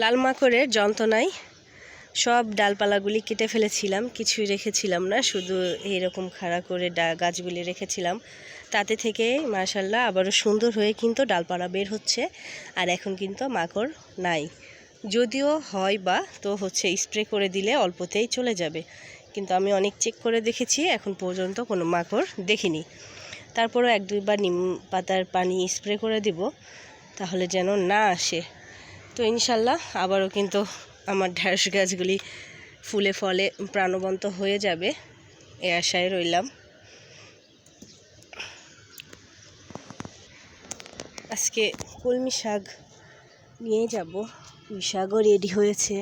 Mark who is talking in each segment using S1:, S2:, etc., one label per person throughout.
S1: লাল মাকড়ের যন্ত্রণায় সব ডালপালাগুলি কেটে ফেলেছিলাম, কিছুই রেখেছিলাম না, শুধু এইরকম খাড়া করে গাছগুলি রেখেছিলাম। তাতে থেকে মাশাআল্লাহ আবারও সুন্দর হয়ে কিন্তু ডালপালা বের হচ্ছে। আর এখন কিন্তু মাকড় নাই, যদিও হয় বা তো স্প্রে করে দিলে অল্পতেই চলে যাবে, কিন্তু আমি অনেক চেক করে দেখেছি, এখন পর্যন্ত কোনো মাকড় দেখিনি। তারপরও 1-2 বার নিম পাতার পানি স্প্রে করে দিব, তাহলে যেন না আসে। তো ইনশাল্লাহ আবারও কিন্তু আমার ঢ্যাঁড়স গাছগুলি ফুলে ফলে প্রাণবন্ত হয়ে যাবে, এই আশায় রইলাম। আজকে কলমি শাক নিয়ে যাব, পুঁই শাকও রেডি হয়েছে,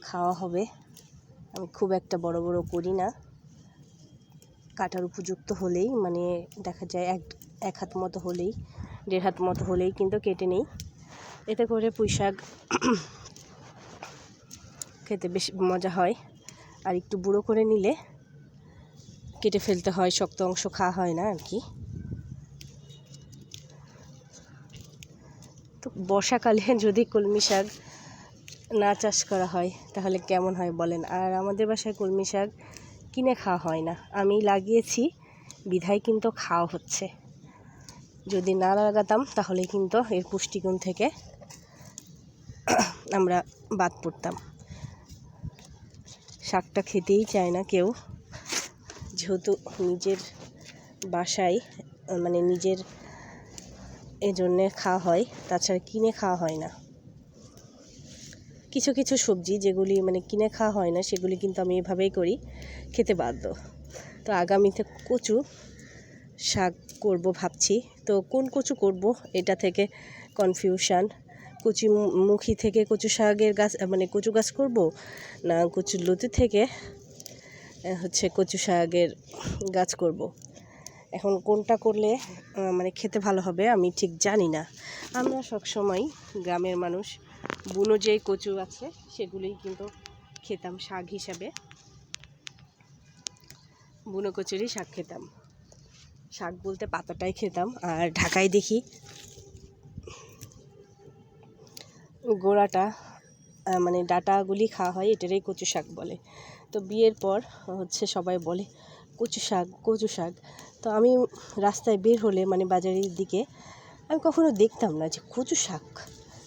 S1: খাওয়া হবে। আমি খুব একটা বড় বড় করি না, কাটার উপযুক্ত হলেই, মানে দেখা যায় এক হাত মতো হলেই, 1.5 হাত মতো হলেই কিন্তু কেটে নেই। এতে করে পুঁই শাক খেতে বেশ মজা হয়। আর একটু বুড়ো করে নিলে কেটে ফেলতে হয়, শক্ত অংশ খাওয়া হয় না আর কি। তো বর্ষাকালে যদি কলমি শাক না চাষ করা হয় তাহলে কেমন হয় বলেন। আর আমাদের বাসায় কলমি শাক কিনে খাওয়া হয় না, আমি লাগিয়েছি বিধায় কিন্তু খাওয়া হচ্ছে। যদি না লাগাতাম তাহলে কিন্তু এর পুষ্টিগুণ থেকে আমরা বাদ পড়তাম। শাকটা খেতেই চায় না কেউ, যেহেতু নিজের বাসায় মানে নিজের এজন্যে খাওয়া হয়, তাছাড়া কিনে খাওয়া হয় না। কিছু কিছু সবজি যেগুলি মানে কিনে খাওয়া হয় না, সেগুলি কিন্তু আমি এভাবেই করি, খেতে বাধ্য। তো আগামীতে কচু শাক করব ভাবছি। তো কোন কচু করব এটা থেকে কনফিউশন। কচুমুখী থেকে কচু শাকের গাছ, মানে কচু গাছ করব, না কচুর লতি থেকে কচু শাকের গাছ করব। এখন কোনটা করলে মানে খেতে ভালো হবে আমি ঠিক জানি না। আমরা সবসময় গ্রামের মানুষ বুনো যে কচু আছে সেগুলোই কিন্তু খেতাম শাক হিসাবে, বুনো কচুরই শাক খেতাম। শাক বলতে পাতাটাই খেতাম। আর ঢাকায় দেখি গোড়াটা, মানে ডাটাগুলি খাওয়া হয়, এটারই কচু শাক বলে। তো বিয়ের পর সবাই বলে কচু শাক কচু শাক। তো আমি রাস্তায় বের হলে, মানে বাজারের দিকে, আমি কখনো দেখতাম না যে কচু শাক।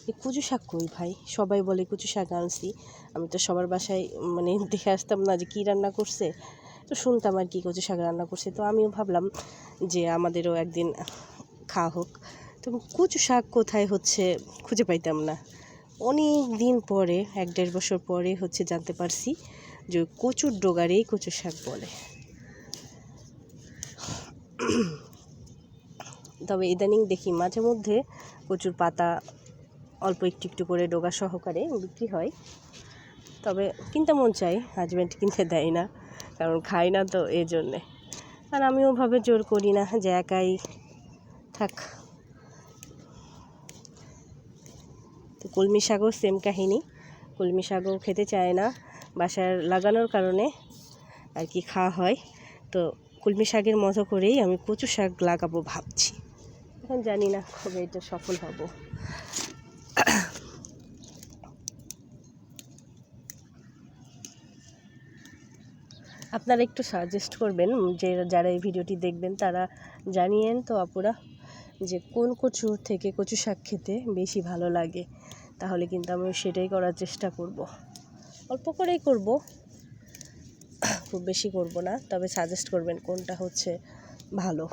S1: এই কচু শাক কই ভাই? সবাই বলে কচু শাক আনছি। আমি তো সবার বাসায় মানে দেখে আসতাম না যে কী রান্না করছে, তো শুনতাম আর কি কচু শাক রান্না করছে। তো আমিও ভাবলাম যে আমাদেরও একদিন খাওয়া হোক। তো কচু শাক কোথায় খুঁজে পাইতাম না। অনেক দিন পরে, 1-1.5 বছর পরে জানতে পারছি যে কচুর ডগারেই কচু শাক বলে। তবে ইদানিং দেখি মাঝে মধ্যে কচুর পাতা অল্প একটু একটু করে ডগা সহকারে বিক্রি হয়। তবে কিনতে মন চাই, হাজব্যান্ড কিনতে দেয় না, কারণ খাই না তো এই জন্যে। আর আমি ওভাবে জোর করি না যে একাই থাক। তো কলমি শাকও সেম কাহিনী, কলমি শাকও খেতে চায় না, বাসার লাগানোর কারণে আর কি খাওয়া হয়। তো কলমি শাকের মতো করেই আমি কচু শাক লাগাবো ভাবছি। এখন জানি না কবে এটা সফল হব। আপনারা একটু সাজেস্ট করবেন, যে যারা এই ভিডিওটি দেখবেন তারা জানিয়েন তো আপুরা, যে কোন কচু থেকে কচু শাক খেতে বেশি ভালো লাগে। তাহলে কিন্তু আমি সেটাই করার চেষ্টা করব। অল্প করেই করব, খুব বেশি করব না। তবে সাজেস্ট করবেন কোনটা ভালো।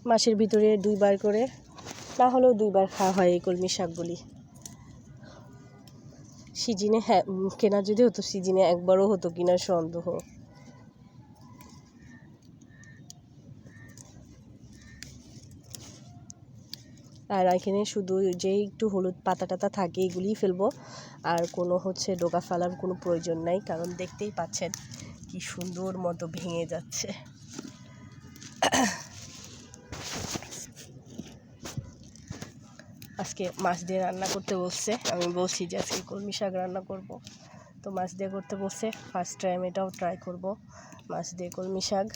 S1: মাসের ভিতরে 2 বার করে, না হলেও 2 বার খাওয়া হয় এই কলমি শাকগুলি। সিজনে, হ্যাঁ, কেনা যদি হতো সিজনে একবারও হতো কিনা সন্দেহ। আর এখানে শুধু যে একটু হলুদ পাতা টাতা থাকে এগুলিই ফেলবো, আর কোনো ডোকা ফেলার কোনো প্রয়োজন নাই, কারণ দেখতেই পাচ্ছেন কি সুন্দর মতো ভেঙে যাচ্ছে। আজকে মাছ দিয়ে রান্না করতে বলছে, আমি বলছি যে আজকে কলমি শাক রান্না করব। তো মাছ দিয়ে করতে বলছে, ফার্স্ট টাইম এটাও ট্রাই করব, মাছ দিয়ে কলমি শাক।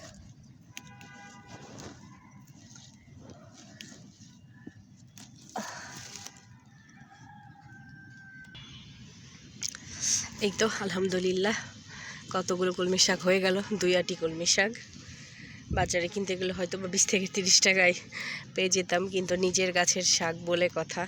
S1: এই তো আলহামদুলিল্লাহ কতগুলো কলমি শাক হয়ে গেল, 2 আটি কলমি শাক। বাজারে কিনতে গেলে হয়তো বা 20 থেকে 30 টাকায় পেয়ে যেতাম, কিন্তু নিজের গাছের শাক বলে কথা।